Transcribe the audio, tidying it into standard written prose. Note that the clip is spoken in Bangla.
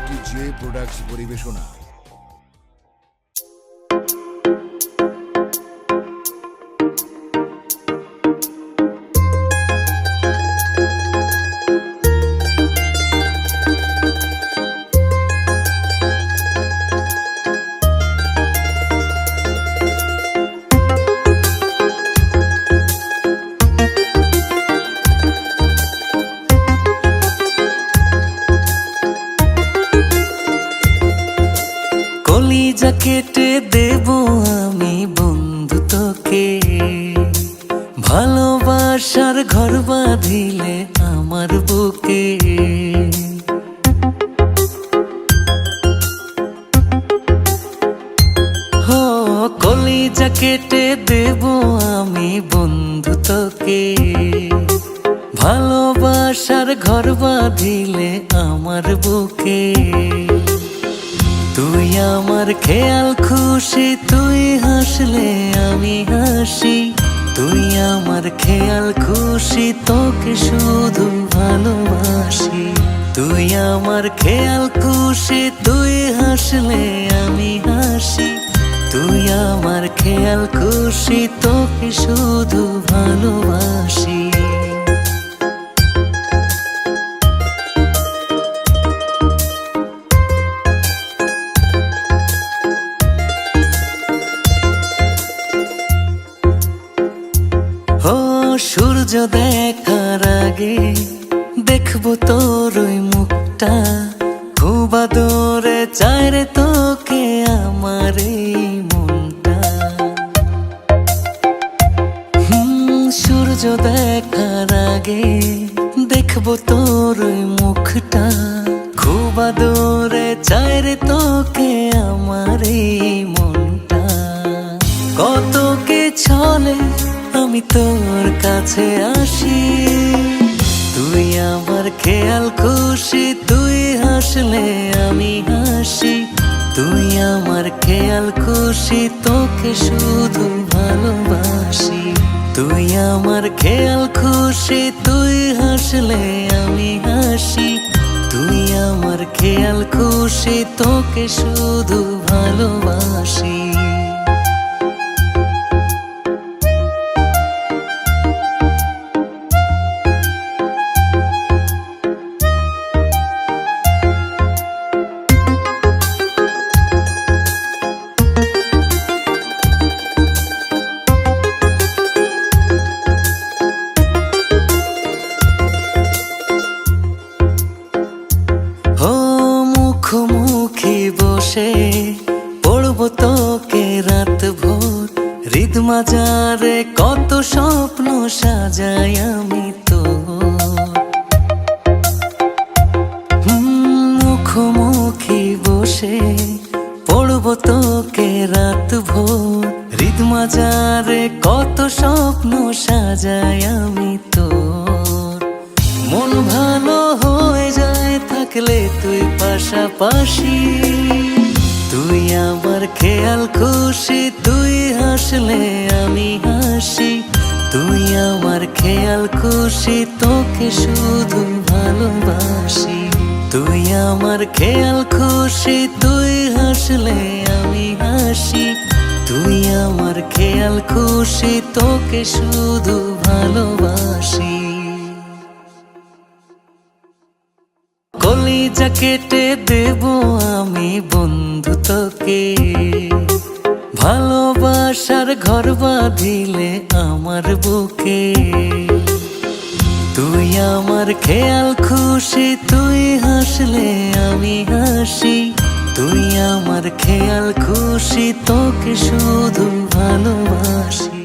জে প্রোডাক্টস পরিবেশনা। কলিজা কেটে দেব আমি বন্ধু তোকে, ভালোবাসার ঘর বাঁধিলে আমার বুকে। হো কলিজা কেটে দেব আমি বন্ধু তোকে, ভালোবাসার ঘর বাঁধিলে আমার বুকে। তুই আমার খেয়াল খুশি, তুই হাসলে আমি হাসি। তুই আমার খেয়াল খুশি, তোকে শুধু ভালোবাসি। তুই আমার খেয়াল খুশি, তুই হাসলে আমি হাসি। তুই আমার খেয়াল খুশি, তোকে শুধু ভালোবাসি। সূর্য দেখার আগে দেখবো তোর ওই মুখটা, খুব আদরে চাই রে তোকে আমার এই মনটা। সূর্য দেখার আগে দেখবো তোর ওই মুখটা, খুব আদরে চাই রে তোকে আমার এই মনটা। কত কে ছলে আমি তোর কাছে আসি, তুই আমার খেয়াল খুশি। তুই হাসলে আমি হাসি। তুই আমার খেয়াল খুশি, তোকে শুধু ভালোবাসি। তুই আমার খেয়াল খুশি, তুই হাসলে আমি হাসি। তুই আমার খেয়াল খুশি, তোকে শুধু ভালোবাসি। মুখোমুখি বসে পড়ব তোকে রাত ভোর, হৃদ মাজারে কত স্বপ্ন সাজাই আমি তো। মুখোমুখি বসে পড়ব তোকে রাত ভোর, হৃদ মাজারে কত স্বপ্ন সাজাই আমি তো। মন ভালো হয়ে যায় থাকলে তুই পাশাপাশি। তুই আমার খেয়াল খুশি, তুই হাসলে আমি হাসি। তুই আমার খেয়াল খুশি, তোকে শুধু ভালোবাসি। তুই আমার খেয়াল খুশি, তুই হাসলে আমি হাসি। তুই আমার খেয়াল খুশি, তোকে শুধু ভালোবাসি। কলিজা কেটে দেব আমি বন্ধু তোকে, ভালোবাসার ঘর বাঁধিলে আমার বুকে। তুই আমার খেয়াল খুশি, তুই হাসলে আমি হাসি। তুই আমার খেয়াল খুশি, তোকে শুধু ভালোবাসি।